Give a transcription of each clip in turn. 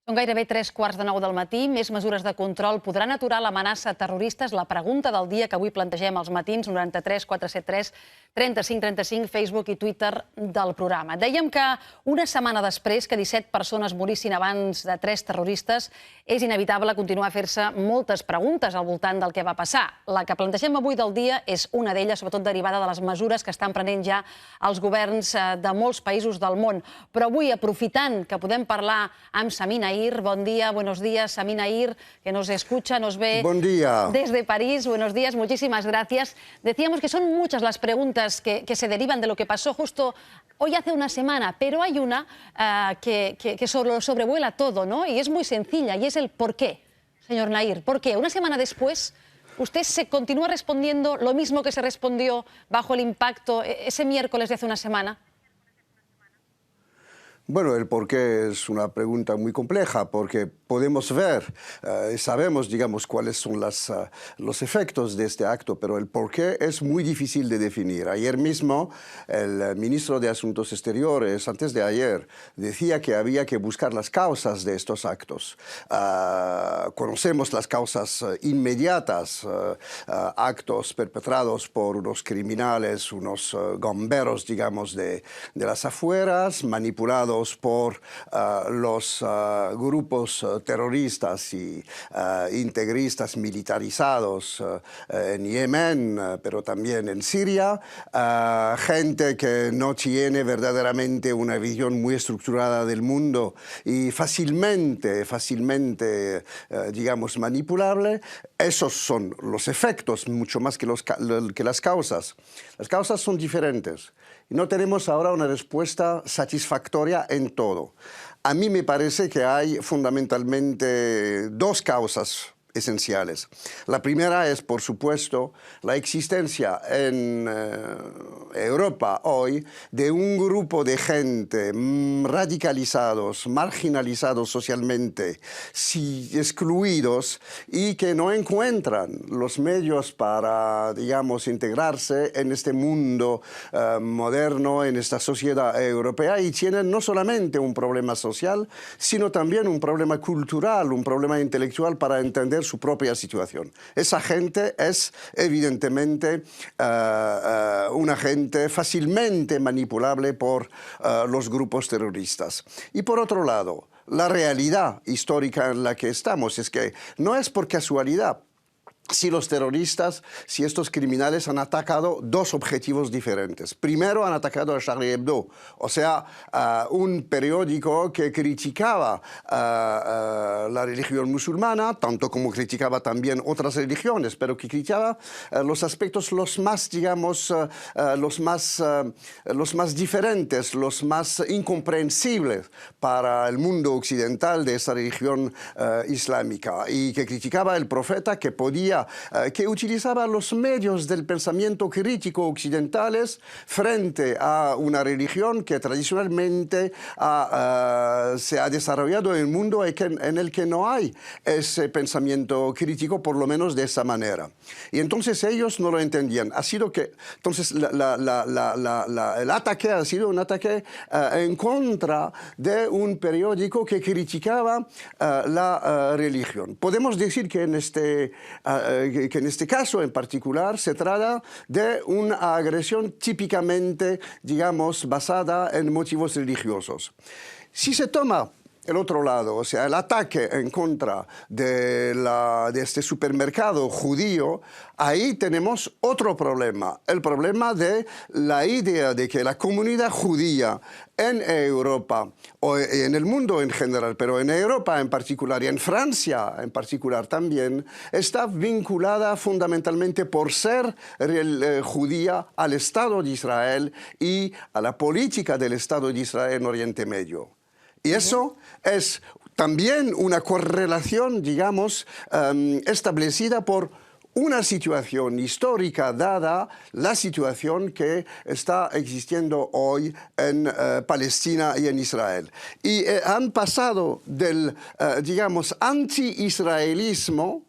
Són gairebé 3:15 del matí. Més mesures de control podran aturar l'amenaça terrorista? És la pregunta del dia que avui plantegem als matins. 93 473 35 35, Facebook i Twitter del programa. Dèiem que una setmana després que 17 persones morissin abans de 3 terroristes, és inevitable continuar a fer-se moltes preguntes al voltant del que va passar. La que plantegem avui del dia és una d'elles, sobretot derivada de les mesures que estan prenent ja els governs de molts països del món. Però avui, aprofitant que podem parlar amb Samin Aïr, buen día, buenos días, Samin Aïr, que nos escucha, nos ve desde París. Buenos días, muchísimas gracias. Decíamos que son muchas las preguntas que se derivan de lo que pasó justo hoy hace una semana, pero hay una que sobrevuela todo, ¿no? Y es muy sencilla, y es el por qué, señor Nair. ¿Por qué? Una semana después, usted se continúa respondiendo lo mismo que se respondió bajo el impacto ese miércoles de hace una semana. Bueno, el por qué es una pregunta muy compleja, porque podemos ver, sabemos, digamos, cuáles son los efectos de este acto, pero el por qué es muy difícil de definir. Ayer mismo, el ministro de Asuntos Exteriores, antes de ayer, decía que había que buscar las causas de estos actos. Conocemos las causas inmediatas, actos perpetrados por unos criminales, unos gamberos, digamos, de las afueras, manipulados por los grupos terroristas y integristas militarizados en Yemen, pero también en Siria, gente que no tiene verdaderamente una visión muy estructurada del mundo y fácilmente, digamos, manipulable. Esos son los efectos, mucho más que las causas. Las causas son diferentes. Y no tenemos ahora una respuesta satisfactoria en todo. A mí me parece que hay fundamentalmente dos causas esenciales. La primera es, por supuesto, la existencia en Europa hoy de un grupo de gente radicalizados, marginalizados socialmente, excluidos y que no encuentran los medios para, digamos, integrarse en este mundo moderno, en esta sociedad europea, y tienen no solamente un problema social, sino también un problema cultural, un problema intelectual para entender su propia situación. Esa gente es evidentemente una gente fácilmente manipulable por los grupos terroristas. Y por otro lado, la realidad histórica en la que estamos es que no es por casualidad si los terroristas, si estos criminales han atacado dos objetivos diferentes. Primero han atacado a Charlie Hebdo, o sea, un periódico que criticaba la religión musulmana, tanto como criticaba también otras religiones, pero que criticaba los aspectos los más, digamos, los más diferentes, los más incomprensibles para el mundo occidental de esa religión islámica, y que criticaba el profeta que utilizaba los medios del pensamiento crítico occidentales frente a una religión que tradicionalmente se ha desarrollado en el mundo en el que no hay ese pensamiento crítico, por lo menos de esa manera. Y entonces ellos no lo entendían. Entonces el ataque ha sido un ataque en contra de un periódico que criticaba la religión. Podemos decir que en este caso en particular se trata de una agresión típicamente, digamos, basada en motivos religiosos. Si se toma el otro lado, o sea, el ataque en contra de este supermercado judío, ahí tenemos otro problema, el problema de la idea de que la comunidad judía en Europa, o en el mundo en general, pero en Europa en particular y en Francia en particular también, está vinculada fundamentalmente por ser judía al Estado de Israel y a la política del Estado de Israel en Oriente Medio. Y eso es también una correlación, digamos, establecida por una situación histórica, dada la situación que está existiendo hoy en Palestina y en Israel. Y han pasado del, digamos, anti-israelismo,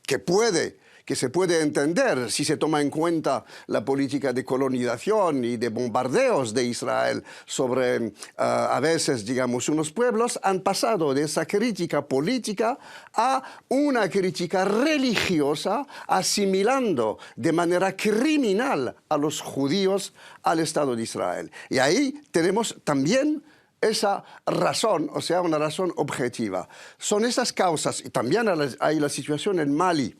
que puede que se puede entender si se toma en cuenta la política de colonización y de bombardeos de Israel sobre, a veces, digamos, unos pueblos, han pasado de esa crítica política a una crítica religiosa, asimilando de manera criminal a los judíos al Estado de Israel. Y ahí tenemos también esa razón, o sea, una razón objetiva. Son esas causas, y también hay la situación en Mali,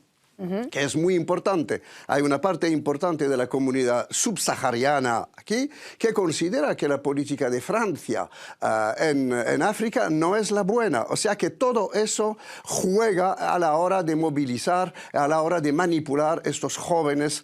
que es muy importante. Hay una parte importante de la comunidad subsahariana aquí que considera que la política de Francia en África no es la buena. O sea que todo eso juega a la hora de movilizar, a la hora de manipular estos jóvenes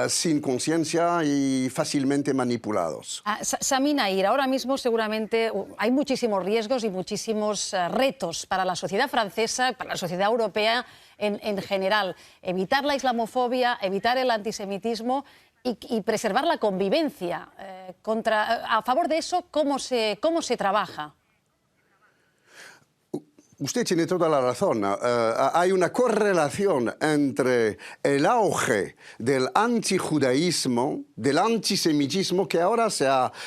sin conciencia y fácilmente manipulados. Sami Nair, ahora mismo seguramente hay muchísimos riesgos y muchísimos retos para la sociedad francesa, para la sociedad europea en general. Evitar la islamofobia, evitar el antisemitismo y preservar la convivencia. A favor de eso, ¿cómo se trabaja? Usted tiene toda la razón. Hay una correlación entre el auge del antijudaísmo, del antisemitismo, que ahora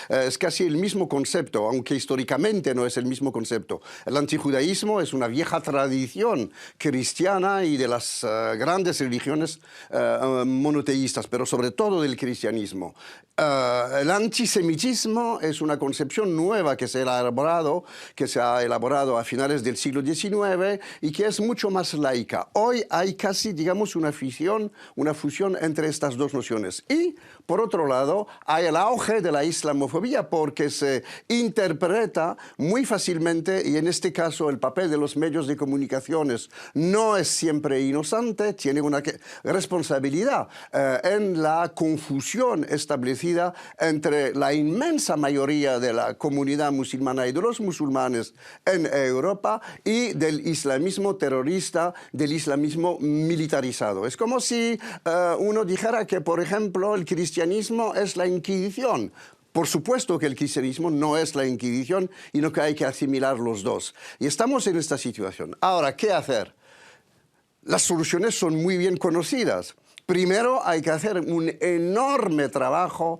es casi el mismo concepto, aunque históricamente no es el mismo concepto. El antijudaísmo es una vieja tradición cristiana y de las grandes religiones monoteístas, pero sobre todo del cristianismo. El antisemitismo es una concepción nueva que se ha elaborado a finales del siglo XIX y que es mucho más laica. Hoy hay casi, digamos, una fusión entre estas dos nociones. Y, por otro lado, hay el auge de la islamofobia porque se interpreta muy fácilmente, y en este caso el papel de los medios de comunicaciones no es siempre inocente, tiene una responsabilidad en la confusión establecida entre la inmensa mayoría de la comunidad musulmana y de los musulmanes en Europa y del islamismo terrorista, del islamismo militarizado. Es como si uno dijera que, por ejemplo, el cristianismo es la Inquisición. Por supuesto que el cristianismo no es la Inquisición, sino que hay que asimilar los dos. Y estamos en esta situación. Ahora, ¿qué hacer? Las soluciones son muy bien conocidas. Primero, hay que hacer un enorme trabajo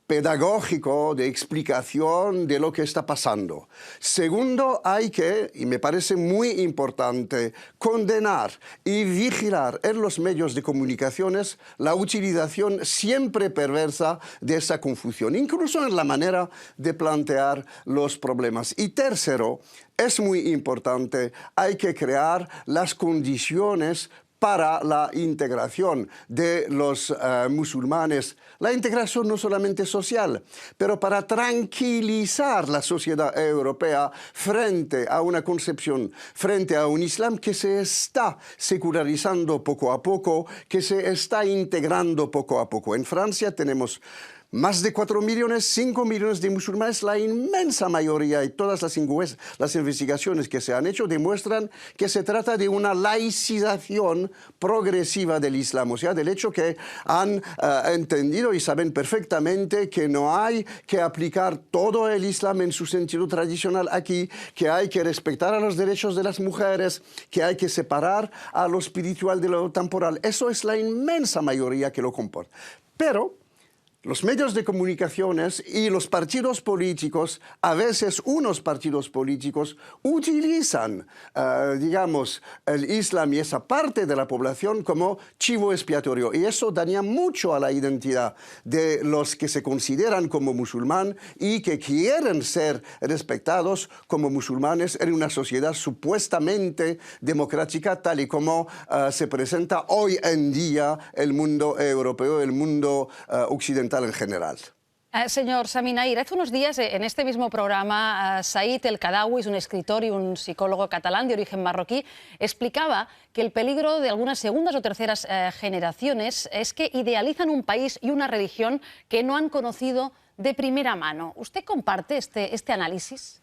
pedagógico de explicación de lo que está pasando. Segundo, hay que, y me parece muy importante, condenar y vigilar en los medios de comunicaciones la utilización siempre perversa de esa confusión, incluso en la manera de plantear los problemas. Y tercero, es muy importante, hay que crear las condiciones para la integración de los musulmanes, la integración no solamente social, pero para tranquilizar la sociedad europea frente a una concepción, frente a un Islam que se está secularizando poco a poco, que se está integrando poco a poco. En Francia tenemos más de 4 millones, 5 millones de musulmanes, la inmensa mayoría y todas las investigaciones que se han hecho demuestran que se trata de una laicización progresiva del Islam, o sea, del hecho que han entendido y saben perfectamente que no hay que aplicar todo el Islam en su sentido tradicional aquí, que hay que respetar a los derechos de las mujeres, que hay que separar a lo espiritual de lo temporal. Eso es la inmensa mayoría que lo comporta. Pero los medios de comunicaciones y los partidos políticos, a veces unos partidos políticos, utilizan, digamos, el Islam y esa parte de la población como chivo expiatorio. Y eso daña mucho a la identidad de los que se consideran como musulmán y que quieren ser respetados como musulmanes en una sociedad supuestamente democrática, tal y como se presenta hoy en día el mundo europeo, el mundo occidental en general. Señor Sami Nair, hace unos días en este mismo programa, Said El Kadawi, un escritor y un psicólogo catalán de origen marroquí, explicaba que el peligro de algunas segundas o terceras generaciones es que idealizan un país y una religión que no han conocido de primera mano. ¿Usted comparte este análisis?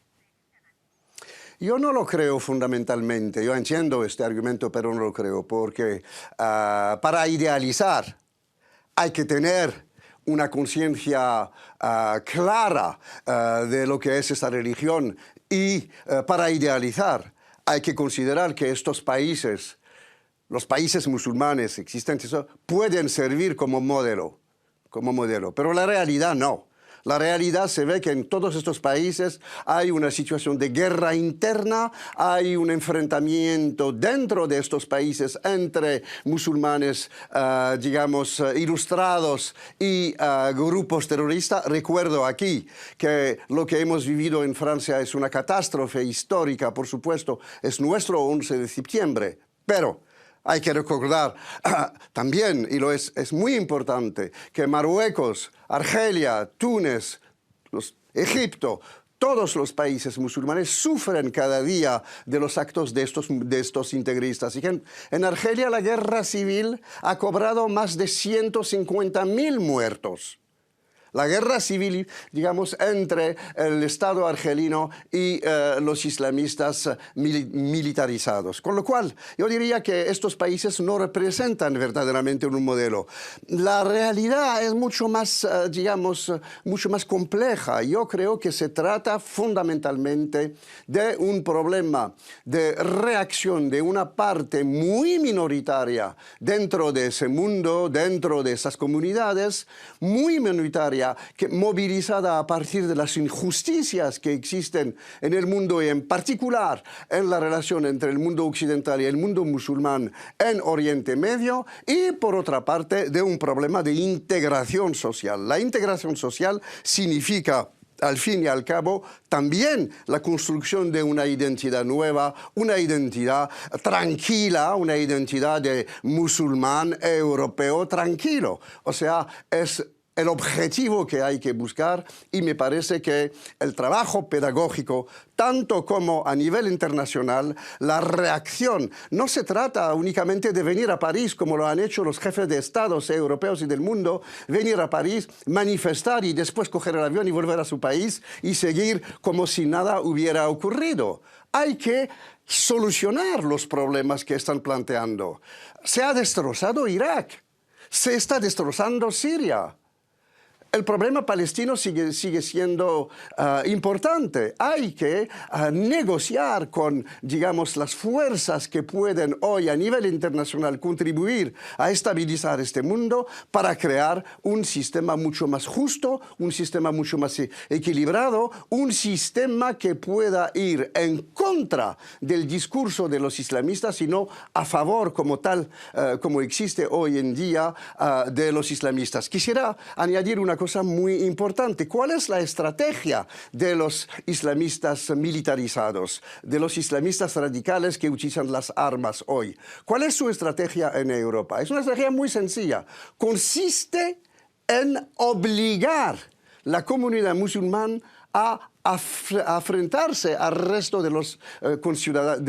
Yo no lo creo fundamentalmente. Yo entiendo este argumento, pero no lo creo, porque para idealizar hay que tener una conciencia clara de lo que es esta religión y para idealizar hay que considerar que estos países los países musulmanes existentes pueden servir como modelo, pero la realidad no. La realidad se ve que en todos estos países hay una situación de guerra interna, hay un enfrentamiento dentro de estos países entre musulmanes, digamos, ilustrados y grupos terroristas. Recuerdo aquí que lo que hemos vivido en Francia es una catástrofe histórica, por supuesto, es nuestro 11 de septiembre, pero hay que recordar también, y es muy importante, que Marruecos, Argelia, Túnez, Egipto, todos los países musulmanes sufren cada día de los actos de estos integristas. Y que en Argelia la guerra civil ha cobrado más de 150.000 muertos. La guerra civil, digamos, entre el Estado argelino y los islamistas militarizados. Con lo cual, yo diría que estos países no representan verdaderamente un modelo. La realidad es mucho más, digamos, mucho más compleja. Yo creo que se trata fundamentalmente de un problema de reacción de una parte muy minoritaria dentro de ese mundo, dentro de esas comunidades, muy minoritaria, movilizada a partir de las injusticias que existen en el mundo y en particular en la relación entre el mundo occidental y el mundo musulmán en Oriente Medio, y por otra parte de un problema de integración social. La integración social significa, al fin y al cabo, también la construcción de una identidad nueva, una identidad tranquila, una identidad de musulmán europeo tranquilo. O sea, es el objetivo que hay que buscar, y me parece que el trabajo pedagógico, tanto como a nivel internacional, la reacción, no se trata únicamente de venir a París, como lo han hecho los jefes de estados europeos y del mundo, venir a París, manifestar y después coger el avión y volver a su país y seguir como si nada hubiera ocurrido. Hay que solucionar los problemas que están planteando. Se ha destrozado Irak, se está destrozando Siria. El problema palestino sigue siendo importante. Hay que negociar con, digamos, las fuerzas que pueden hoy a nivel internacional contribuir a estabilizar este mundo para crear un sistema mucho más justo, un sistema mucho más equilibrado, un sistema que pueda ir en contra del discurso de los islamistas, sino a favor como tal, como existe hoy en día, de los islamistas. Quisiera añadir una cosa muy importante. ¿Cuál es la estrategia de los islamistas militarizados, de los islamistas radicales que utilizan las armas hoy? ¿Cuál es su estrategia en Europa? Es una estrategia muy sencilla. Consiste en obligar la comunidad musulmana a enfrentarse al resto de,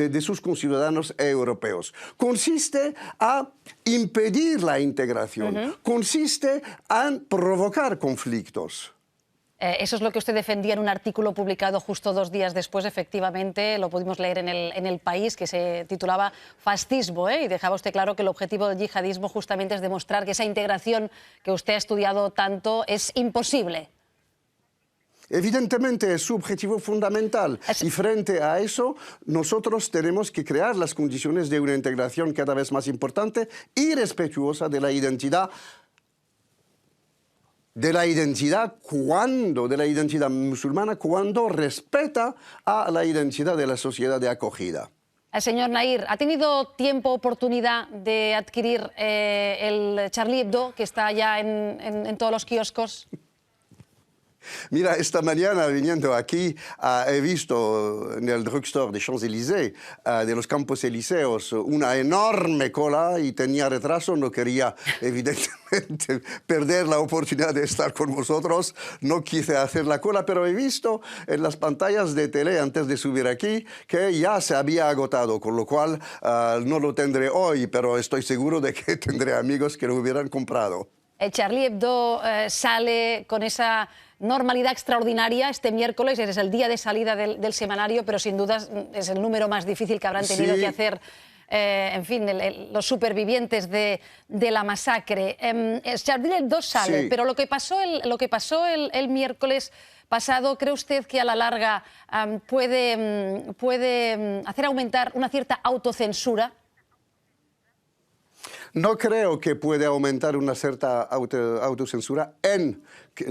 de sus conciudadanos europeos. Consiste a impedir la integración, consiste en provocar conflictos. Eso es lo que usted defendía en un artículo publicado justo 2 días después, efectivamente, lo pudimos leer en el País, que se titulaba Fascismo, y dejaba usted claro que el objetivo del yihadismo justamente es demostrar que esa integración que usted ha estudiado tanto es imposible. Evidentemente es su objetivo fundamental, y frente a eso nosotros tenemos que crear las condiciones de una integración cada vez más importante y respetuosa de la identidad musulmana, cuando respeta a la identidad de la sociedad de acogida. Señor Nair, ¿ha tenido tiempo, oportunidad de adquirir el Charlie Hebdo, que está ya en todos los kioscos? Mira, esta mañana viniendo aquí he visto en el drugstore de Champs-Élysées, de los Campos Elíseos, una enorme cola y tenía retraso. No quería evidentemente perder la oportunidad de estar con vosotros. No quise hacer la cola, pero he visto en las pantallas de tele antes de subir aquí que ya se había agotado, con lo cual no lo tendré hoy, pero estoy seguro de que tendré amigos que lo hubieran comprado. Charlie Hebdo sale con esa normalidad extraordinaria este miércoles, es el día de salida del semanario, pero sin duda es el número más difícil que habrán tenido que hacer, en fin, los supervivientes de la masacre. Charlie Hebdo sale, pero lo que pasó el miércoles pasado, ¿cree usted que a la larga puede hacer aumentar una cierta autocensura? No creo que pueda aumentar una cierta autocensura en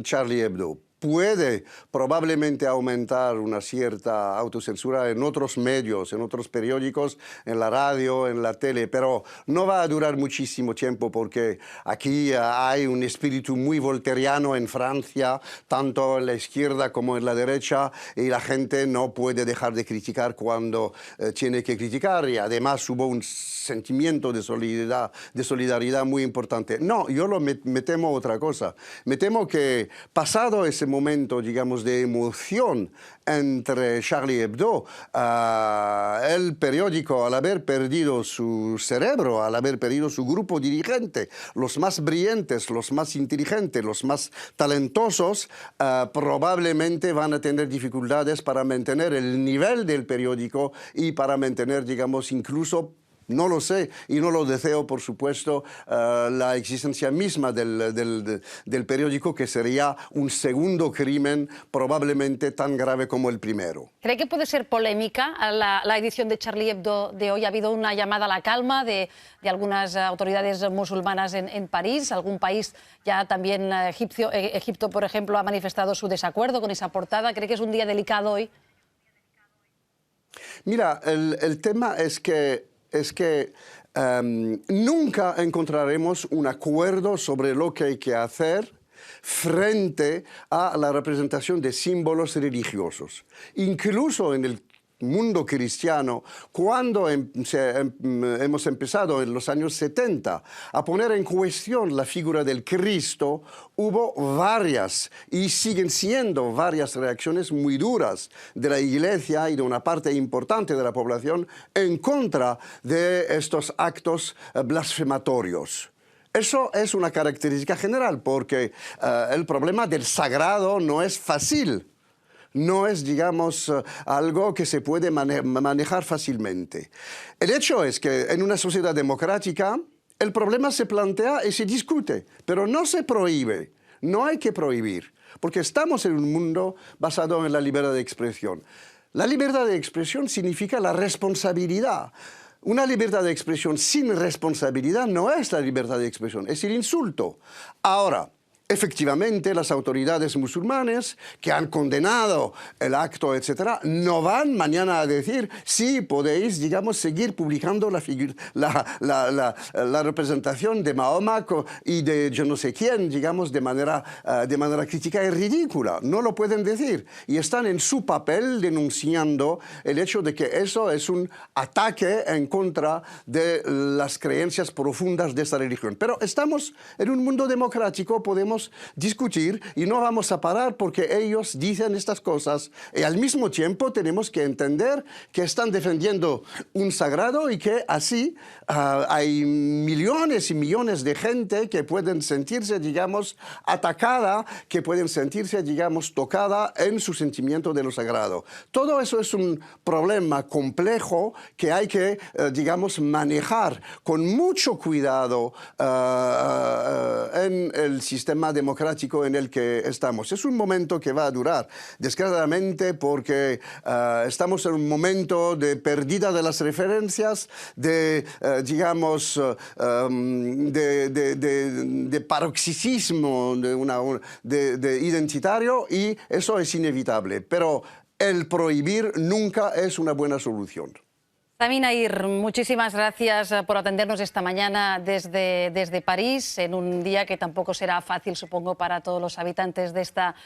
Charlie Hebdo. Puede probablemente aumentar una cierta autocensura en otros medios, en otros periódicos, en la radio, en la tele, pero no va a durar muchísimo tiempo porque aquí hay un espíritu muy voltairiano en Francia, tanto en la izquierda como en la derecha, y la gente no puede dejar de criticar cuando tiene que criticar, y además hubo un sentimiento de solidaridad muy importante. No, yo me temo otra cosa. Me temo que pasado ese momento, digamos, de emoción entre Charlie Hebdo, el periódico, al haber perdido su cerebro, al haber perdido su grupo dirigente, los más brillantes, los más inteligentes, los más talentosos, probablemente van a tener dificultades para mantener el nivel del periódico y para mantener, digamos, incluso, no lo sé y no lo deseo, por supuesto, la existencia misma del periódico, que sería un segundo crimen probablemente tan grave como el primero. ¿Cree que puede ser polémica la edición de Charlie Hebdo de hoy? Ha habido una llamada a la calma de algunas autoridades musulmanas en París. Algún país, ya también Egipto, por ejemplo, ha manifestado su desacuerdo con esa portada. ¿Cree que es un día delicado hoy? Mira, el tema es que nunca encontraremos un acuerdo sobre lo que hay que hacer frente a la representación de símbolos religiosos. Incluso en el mundo cristiano, cuando hemos empezado en los años 70 a poner en cuestión la figura del Cristo, hubo varias y siguen siendo varias reacciones muy duras de la Iglesia y de una parte importante de la población en contra de estos actos blasfematorios. Eso es una característica general, porque el problema del sagrado no es fácil. No es, digamos, algo que se puede manejar fácilmente. El hecho es que en una sociedad democrática el problema se plantea y se discute, pero no se prohíbe. No hay que prohibir, porque estamos en un mundo basado en la libertad de expresión. La libertad de expresión significa la responsabilidad. Una libertad de expresión sin responsabilidad no es la libertad de expresión, es el insulto. Ahora, efectivamente, las autoridades musulmanas que han condenado el acto, etcétera, no van mañana a decir sí, podéis, digamos, seguir publicando la representación de Mahoma y de yo no sé quién, digamos, de manera crítica y ridícula. No lo pueden decir. Y están en su papel denunciando el hecho de que eso es un ataque en contra de las creencias profundas de esta religión. Pero estamos en un mundo democrático, podemos discutir y no vamos a parar porque ellos dicen estas cosas, y al mismo tiempo tenemos que entender que están defendiendo un sagrado y que así hay millones y millones de gente que pueden sentirse, digamos, atacada, que pueden sentirse, digamos, tocada en su sentimiento de lo sagrado. Todo eso es un problema complejo que hay que, digamos, manejar con mucho cuidado en el sistema democrático en el que estamos. Es un momento que va a durar, desgraciadamente, porque estamos en un momento de pérdida de las referencias, digamos, de paroxismo de identitario, y eso es inevitable. Pero el prohibir nunca es una buena solución. Sami Nair, muchísimas gracias por atendernos esta mañana desde París, en un día que tampoco será fácil, supongo, para todos los habitantes de esta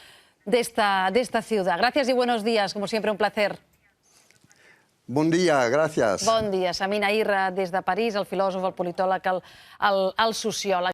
ciudad. Gracias y buenos días, como siempre, un placer. Bon dia, gràcies. Bon dia. Sami Nair, des de París, el filòsof, el politòleg, el sociòleg.